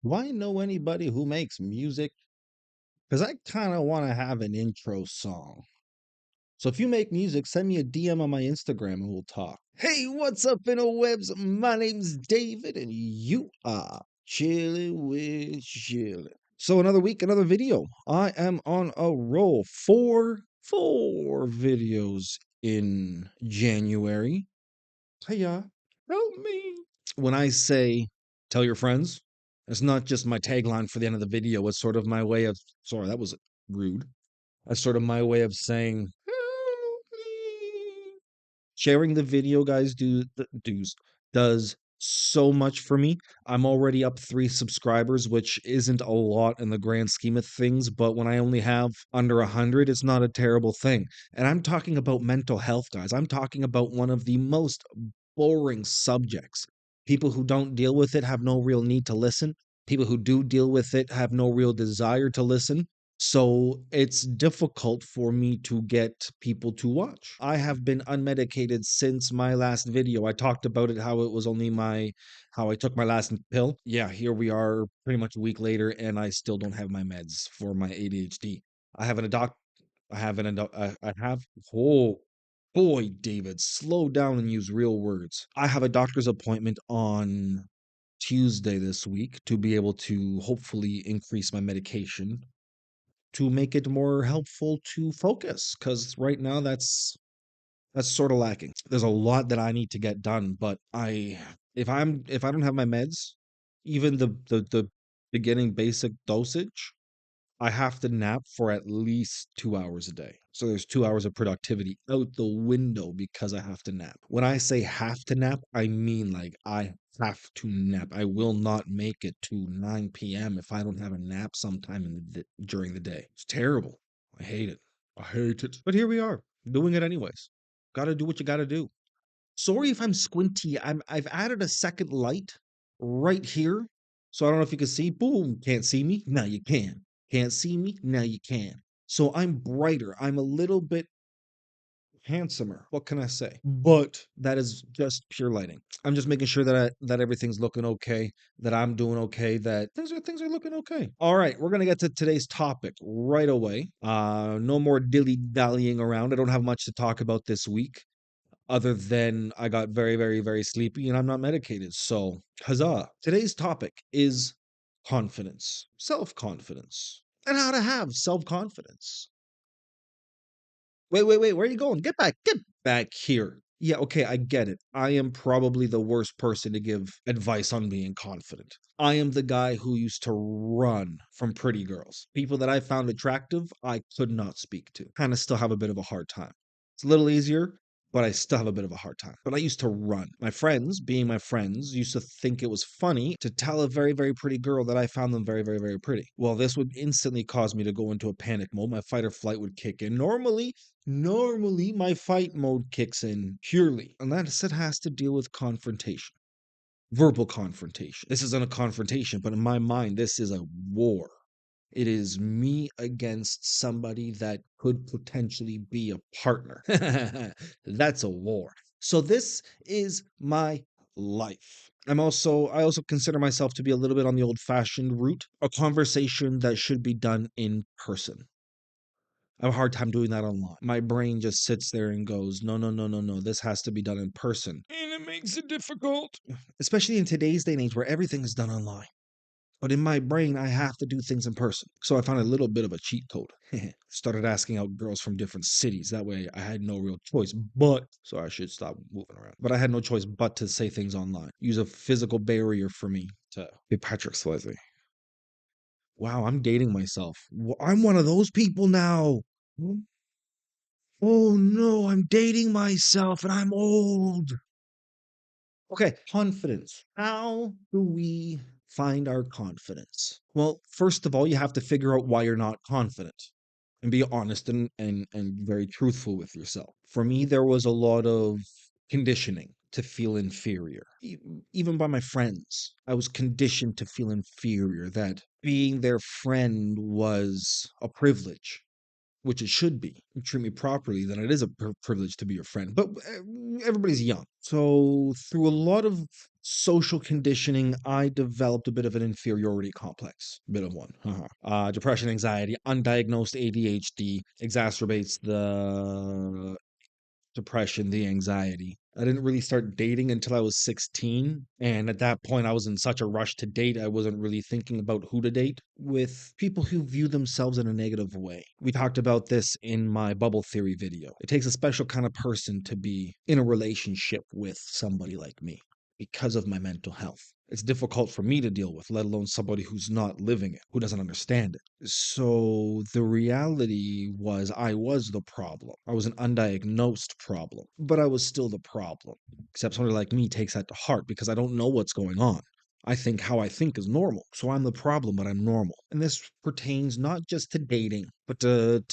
Do I know anybody who makes music? Because I kind of want to have an intro song. So if you make music, send me a DM on my Instagram and we'll talk. Hey, what's up, interwebs? My name's David, and you are chilling with Schilling. So another week, another video. I am on a roll. Four videos in January. Hiya, help me. When I say tell your friends, it's not just my tagline for the end of the video. It's sort of my way of, sorry, that was rude. That's sort of my way of saying, help me. Sharing the video, guys, does so much for me. I'm already up 3 subscribers, which isn't a lot in the grand scheme of things, but when I only have under 100, it's not a terrible thing. And I'm talking about mental health, guys. I'm talking about one of the most boring subjects. People who don't deal with it have no real need to listen. People who do deal with it have no real desire to listen. So it's difficult for me to get people to watch. I have been unmedicated since my last video. I talked about it, how it was only how I took my last pill. Yeah, here we are pretty much a week later, and I still don't have my meds for my ADHD. I have an doc. I have an I have. Oh boy, David, slow down and use real words. I have a doctor's appointment on Tuesday this week to be able to hopefully increase my medication to make it more helpful to focus, because right now that's sort of lacking. There's a lot that I need to get done, but if I don't have my meds, even the beginning basic dosage, I have to nap for at least 2 hours a day. So there's 2 hours of productivity out the window because I have to nap. When I say have to nap, I mean like I have to nap. I will not make it to 9 p.m. if I don't have a nap sometime during the day. It's terrible. I hate it. I hate it. But here we are, doing it anyways. Gotta do what you gotta do. Sorry if I'm squinty. I've added a second light right here. So I don't know if you can see. Boom. Can't see me? Now you can. Can't see me? Now you can. So I'm brighter. I'm a little bit handsomer. What can I say? But that is just pure lighting. I'm just making sure that everything's looking okay, that I'm doing okay, that things are looking okay. All right, we're gonna get to today's topic right away. No more dilly dallying around. I don't have much to talk about this week other than I got very, very, very sleepy and I'm not medicated. So, huzzah. Today's topic is confidence, self confidence, and how to have self confidence. Wait. Where are you going? Get back here. Yeah, okay, I get it. I am probably the worst person to give advice on being confident. I am the guy who used to run from pretty girls. People that I found attractive, I could not speak to. Kind of still have a bit of a hard time. It's a little easier, but I still have a bit of a hard time. But I used to run. My friends, being my friends, used to think it was funny to tell a very, very pretty girl that I found them very, very, very pretty. Well, this would instantly cause me to go into a panic mode. My fight or flight would kick in. Normally, my fight mode kicks in purely, and that it has to deal with confrontation, verbal confrontation. This isn't a confrontation, but in my mind, this is a war. It is me against somebody that could potentially be a partner. That's a war. So this is my life. I also consider myself to be a little bit on the old-fashioned route, a conversation that should be done in person. I have a hard time doing that online. My brain just sits there and goes, no, no, no, no, no. This has to be done in person. And it makes it difficult. Especially in today's day and age where everything is done online. But in my brain, I have to do things in person. So I found a little bit of a cheat code. Started asking out girls from different cities. That way I had no real choice but, so I should stop moving around. But I had no choice but to say things online. Use a physical barrier for me to be Patrick Swayze. Wow, I'm dating myself. I'm one of those people now. Oh no, I'm dating myself and I'm old. Okay, confidence. How do we find our confidence? Well, first of all, you have to figure out why you're not confident and be honest and very truthful with yourself. For me, there was a lot of conditioning to feel inferior. Even by my friends, I was conditioned to feel inferior, that being their friend was a privilege. which it should be. You treat me properly, then it is a privilege to be your friend. But everybody's young. So, through a lot of social conditioning, I developed a bit of an inferiority complex. Bit of one. Depression, anxiety, undiagnosed ADHD exacerbates the depression, the anxiety. I didn't really start dating until I was 16. And at that point, I was in such a rush to date, I wasn't really thinking about who to date with people who view themselves in a negative way. We talked about this in my bubble theory video. It takes a special kind of person to be in a relationship with somebody like me because of my mental health. It's difficult for me to deal with, let alone somebody who's not living it, who doesn't understand it. So the reality was I was the problem. I was an undiagnosed problem, but I was still the problem. Except somebody like me takes that to heart because I don't know what's going on. I think how I think is normal. So I'm the problem, but I'm normal. And this pertains not just to dating, but to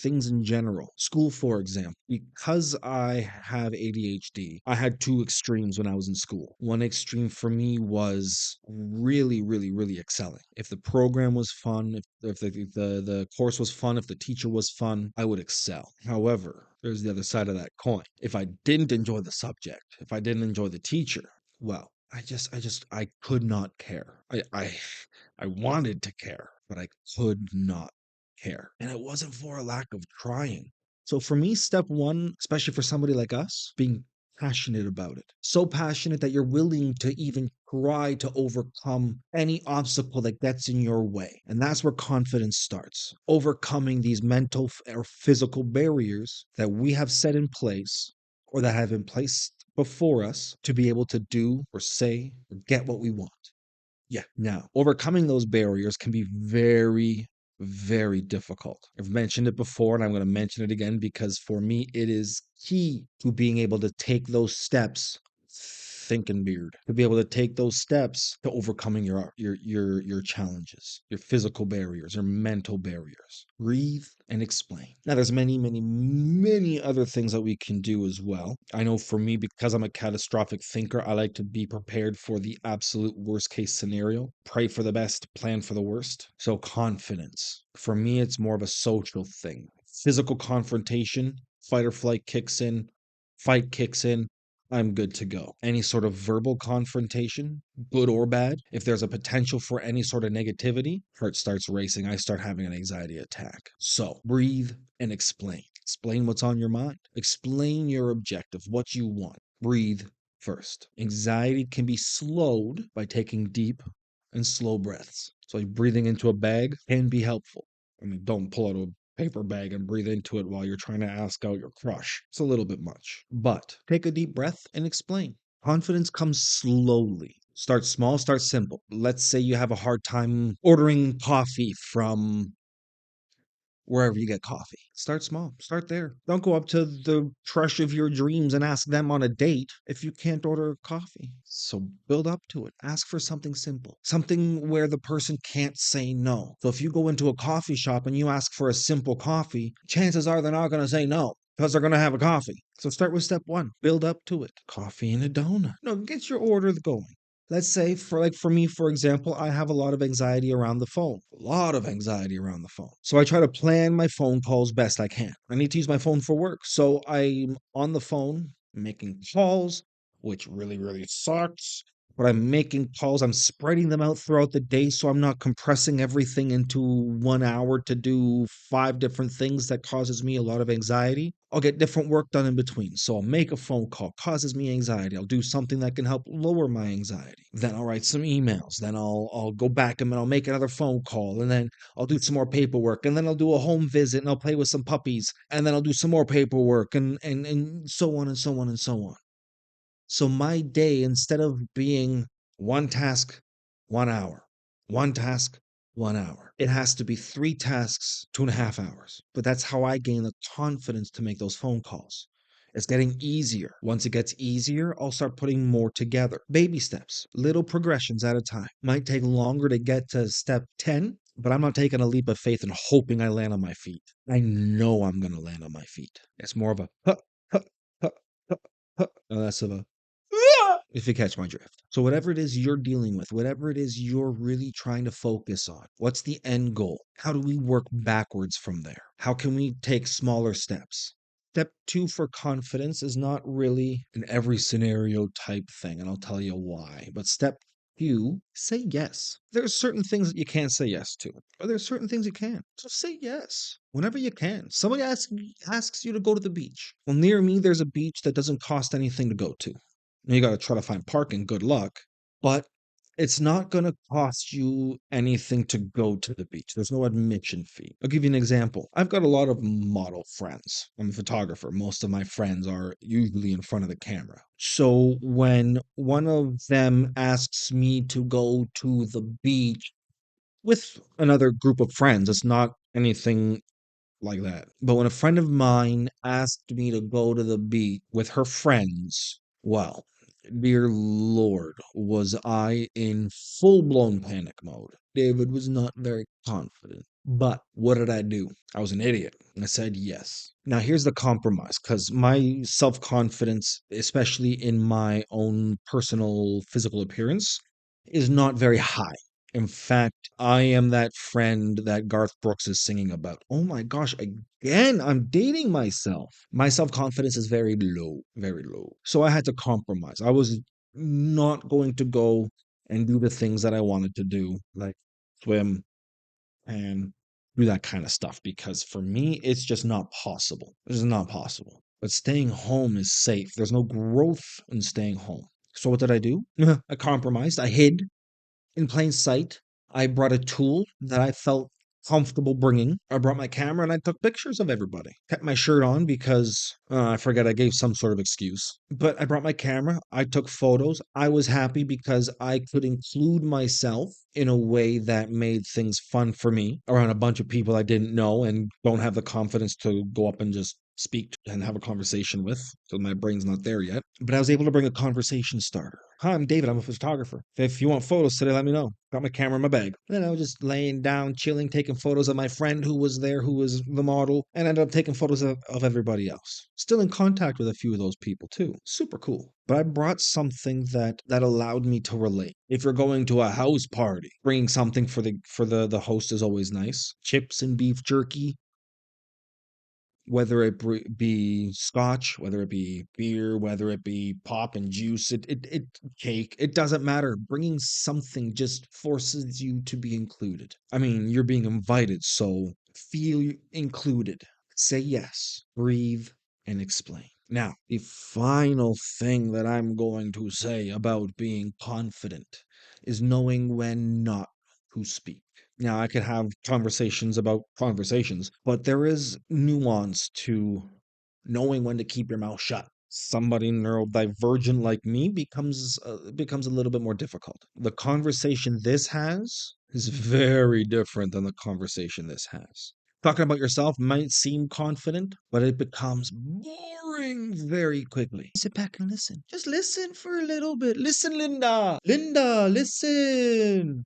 things in general. School, for example. Because I have ADHD, I had two extremes when I was in school. One extreme for me was really, really, really excelling. If the program was fun, if the course was fun, if the teacher was fun, I would excel. However, there's the other side of that coin. If I didn't enjoy the subject, if I didn't enjoy the teacher, well, I could not care. I wanted to care, but I could not care. And it wasn't for a lack of trying. So for me, step one, especially for somebody like us, being passionate about it. So passionate that you're willing to even try to overcome any obstacle that gets in your way. And that's where confidence starts. Overcoming these mental or physical barriers that we have set in place or that have been placed before us to be able to do or say or get what we want. Yeah. Now, overcoming those barriers can be very, very difficult. I've mentioned it before and I'm going to mention it again because for me, it is key to being able to take those steps. Thinking beard to be able to take those steps to overcoming your challenges, your physical barriers, your mental barriers. Breathe and explain. Now, there's many other things that we can do as well. I know for me, because I'm a catastrophic thinker, I like to be prepared for the absolute worst case scenario. Pray for the best, plan for the worst. So confidence. For me, it's more of a social thing. Physical confrontation, fight or flight kicks in, fight kicks in. I'm good to go. Any sort of verbal confrontation, good or bad, if there's a potential for any sort of negativity, heart starts racing. I start having an anxiety attack. So breathe and explain. Explain what's on your mind. Explain your objective, what you want. Breathe first. Anxiety can be slowed by taking deep and slow breaths. So like breathing into a bag can be helpful. I mean, don't pull out a paper bag and breathe into it while you're trying to ask out your crush. It's a little bit much. But take a deep breath and explain. Confidence comes slowly. Start small, start simple. Let's say you have a hard time ordering coffee from wherever you get coffee. Start small. Start there. Don't go up to the crush of your dreams and ask them on a date if you can't order coffee. So build up to it. Ask for something simple, something where the person can't say no. So if you go into a coffee shop and you ask for a simple coffee, chances are they're not going to say no because they're going to have a coffee. So start with step one. Build up to it. Coffee and a donut. No, get your order going. Let's say for me, for example, I have a lot of anxiety around the phone. A lot of anxiety around the phone. So I try to plan my phone calls best I can. I need to use my phone for work. So I'm on the phone making calls, which really, really sucks. But I'm making calls, I'm spreading them out throughout the day so I'm not compressing everything into 1 hour to do 5 different things that causes me a lot of anxiety. I'll get different work done in between. So I'll make a phone call, causes me anxiety. I'll do something that can help lower my anxiety. Then I'll write some emails. Then I'll go back and I'll make another phone call. And then I'll do some more paperwork. And then I'll do a home visit and I'll play with some puppies. And then I'll do some more paperwork and so on and so on and so on. So my day, instead of being one task, 1 hour, one task, 1 hour, it has to be 3 tasks, 2.5 hours. But that's how I gain the confidence to make those phone calls. It's getting easier. Once it gets easier, I'll start putting more together. Baby steps, little progressions at a time. Might take longer to get to step 10, but I'm not taking a leap of faith and hoping I land on my feet. I know I'm going to land on my feet. It's more of a, huh, huh, huh, huh, huh, less of a, if you catch my drift. So, whatever it is you're dealing with, whatever it is you're really trying to focus on, what's the end goal? How do we work backwards from there? How can we take smaller steps? Step two for confidence is not really an every scenario type thing, and I'll tell you why. But step two, say yes. There's certain things that you can't say yes to, or there's certain things you can. So say yes whenever you can. Somebody asks you to go to the beach. Well, near me, there's a beach that doesn't cost anything to go to. You got to try to find parking, good luck. But it's not going to cost you anything to go to the beach. There's no admission fee. I'll give you an example. I've got a lot of model friends. I'm a photographer. Most of my friends are usually in front of the camera. So when one of them asks me to go to the beach with another group of friends, it's not anything like that. But when a friend of mine asked me to go to the beach with her friends, well, dear Lord, was I in full blown panic mode. David was not very confident. But what did I do? I was an idiot. I said yes. Now, here's the compromise because my self confidence, especially in my own personal physical appearance, is not very high. In fact, I am that friend that Garth Brooks is singing about. Oh my gosh, again, I'm dating myself. My self confidence is very low, very low. So I had to compromise. I was not going to go and do the things that I wanted to do, like swim and do that kind of stuff, because for me, it's just not possible. It's just not possible. But staying home is safe. There's no growth in staying home. So what did I do? I compromised. I hid in plain sight. I brought a tool that I felt comfortable bringing. I brought my camera and I took pictures of everybody. Kept my shirt on because I forget, I gave some sort of excuse. But I brought my camera. I took photos. I was happy because I could include myself in a way that made things fun for me around a bunch of people I didn't know and don't have the confidence to go up and just speak and have a conversation with. So my brain's not there yet. But I was able to bring a conversation starter. Hi, I'm David. I'm a photographer. If you want photos today, let me know. Got my camera in my bag. Then I was just laying down, chilling, taking photos of my friend who was there, who was the model, and ended up taking photos of everybody else. Still in contact with a few of those people too. Super cool. But I brought something that allowed me to relate. If you're going to a house party, bringing something for the host is always nice. Chips and beef jerky, whether it be scotch, whether it be beer, whether it be pop and juice, it cake, it doesn't matter. Bringing something just forces you to be included. I mean, you're being invited, so feel included. Say yes, breathe, and explain. Now, the final thing that I'm going to say about being confident is knowing when not to speak. Now, I could have conversations about conversations, but there is nuance to knowing when to keep your mouth shut. Somebody neurodivergent like me becomes a little bit more difficult. The conversation this has is very different than the conversation this has. Talking about yourself might seem confident, but it becomes boring very quickly. Sit back and listen. Just listen for a little bit. Listen, Linda. Linda, listen.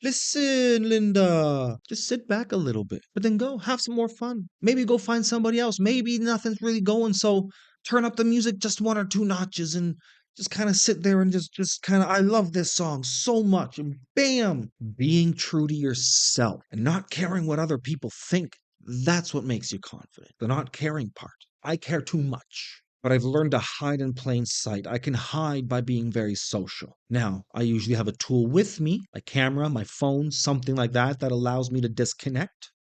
Listen, Linda, just sit back a little bit, but then go have some more fun. Maybe go find somebody else. Maybe nothing's really going, so turn up the music just one or two notches and just kind of sit there and just kind of I love this song so much and bam, being true to yourself and not caring what other people think. That's what makes you confident. The not caring part. I care too much. But I've learned to hide in plain sight. I can hide by being very social. Now, I usually have a tool with me, a camera, my phone, something like that, that allows me to disconnect.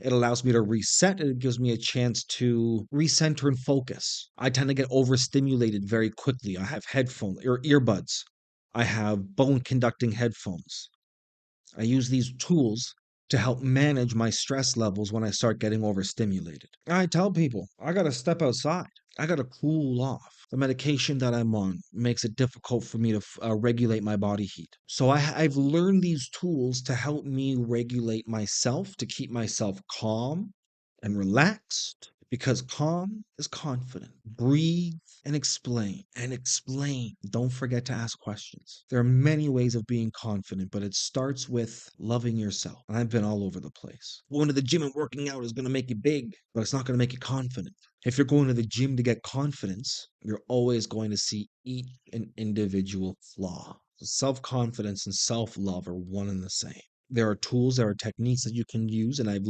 It allows me to reset and it gives me a chance to recenter and focus. I tend to get overstimulated very quickly. I have headphones or earbuds. I have bone conducting headphones. I use these tools to help manage my stress levels when I start getting overstimulated. I tell people, I got to step outside. I got to cool off. The medication that I'm on makes it difficult for me to regulate my body heat. So I've learned these tools to help me regulate myself, to keep myself calm and relaxed because calm is confident. Breathe and explain and explain. Don't forget to ask questions. There are many ways of being confident, but it starts with loving yourself. And I've been all over the place. Going to the gym and working out is going to make you big, but it's not going to make you confident. If you're going to the gym to get confidence, you're always going to see each an individual flaw. Self confidence and self love are one and the same. There are tools, there are techniques that you can use, and I've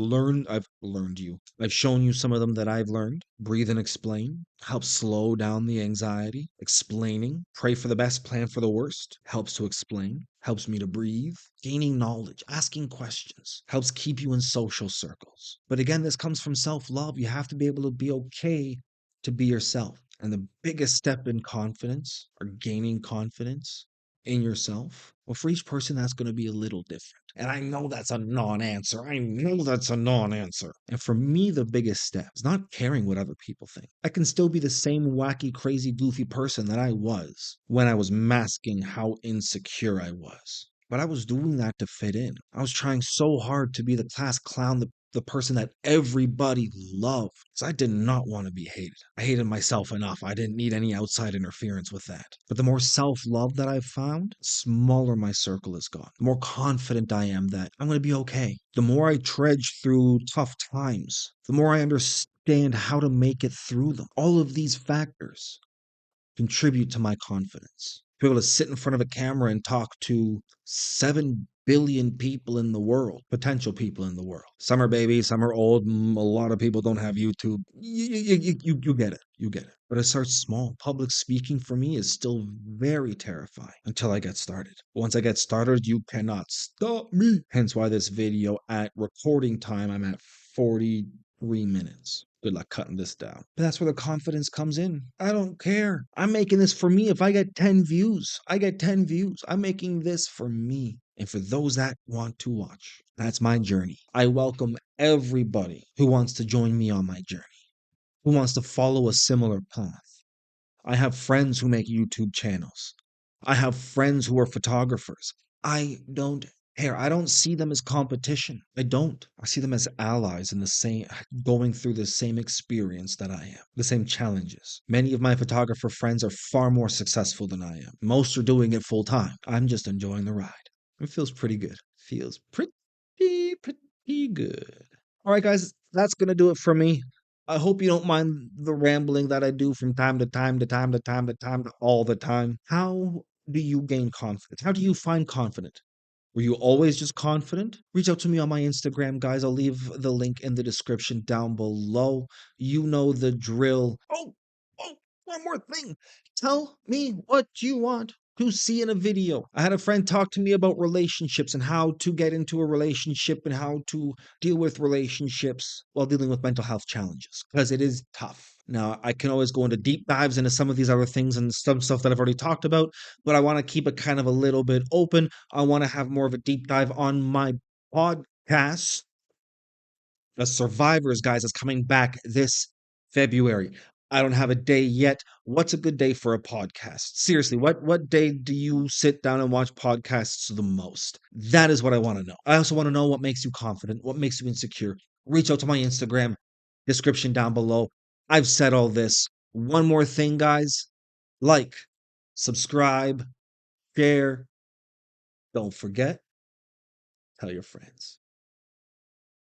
shown you some of them that I've learned. Breathe and explain helps slow down the anxiety. Explaining, pray for the best, plan for the worst, helps to explain, helps me to breathe. Gaining knowledge, asking questions, helps keep you in social circles. But again, this comes from self love. You have to be able to be okay to be yourself. And the biggest step in confidence or gaining confidence in yourself, well, for each person, that's going to be a little different. And I know that's a non answer. I know that's a non answer. And for me, the biggest step is not caring what other people think. I can still be the same wacky, crazy, goofy person that I was when I was masking how insecure I was. But I was doing that to fit in. I was trying so hard to be the class clown, the person that everybody loved. So I did not want to be hated. I hated myself enough. I didn't need any outside interference with that. But the more self love that I've found, the smaller my circle has gone. The more confident I am that I'm going to be okay. The more I trudge through tough times, the more I understand how to make it through them. All of these factors contribute to my confidence. To be able to sit in front of a camera and talk to 7 billion people in the world, potential people in the world. Some are babies, some are old. A lot of people don't have YouTube. You get it. You get it. But it starts small. Public speaking for me is still very terrifying until I get started. Once I get started, you cannot stop me. Hence why this video at recording time, I'm at 43 minutes. Good luck cutting this down. But that's where the confidence comes in. I don't care. I'm making this for me. If I get 10 views, I get 10 views. I'm making this for me and for those that want to watch. That's my journey. I welcome everybody who wants to join me on my journey, who wants to follow a similar path. I have friends who make YouTube channels. I have friends who are photographers. I don't care. I don't see them as competition. I don't. I see them as allies in the same, going through the same experience that I am, the same challenges. Many of my photographer friends are far more successful than I am. Most are doing it full time. I'm just enjoying the ride. It feels pretty good. Feels pretty good. All right, guys, that's going to do it for me. I hope you don't mind the rambling that I do from time to time to time to time to time to all the time. How do you gain confidence? How do you find confidence? Were you always just confident? Reach out to me on my Instagram, guys. I'll leave the link in the description down below. You know the drill. Oh, one more thing. Tell me what you want to see in a video. I had a friend talk to me about relationships and how to get into a relationship and how to deal with relationships while dealing with mental health challenges because it is tough. Now, I can always go into deep dives into some of these other things and some stuff that I've already talked about, but I want to keep it kind of a little bit open. I want to have more of a deep dive on my podcast. The Survivors, guys, is coming back this February. I don't have a day yet. What's a good day for a podcast? Seriously, what day do you sit down and watch podcasts the most? That is what I want to know. I also want to know what makes you confident, what makes you insecure. Reach out to my Instagram, description down below. I've said all this. One more thing, guys. Like, subscribe, share. Don't forget, tell your friends.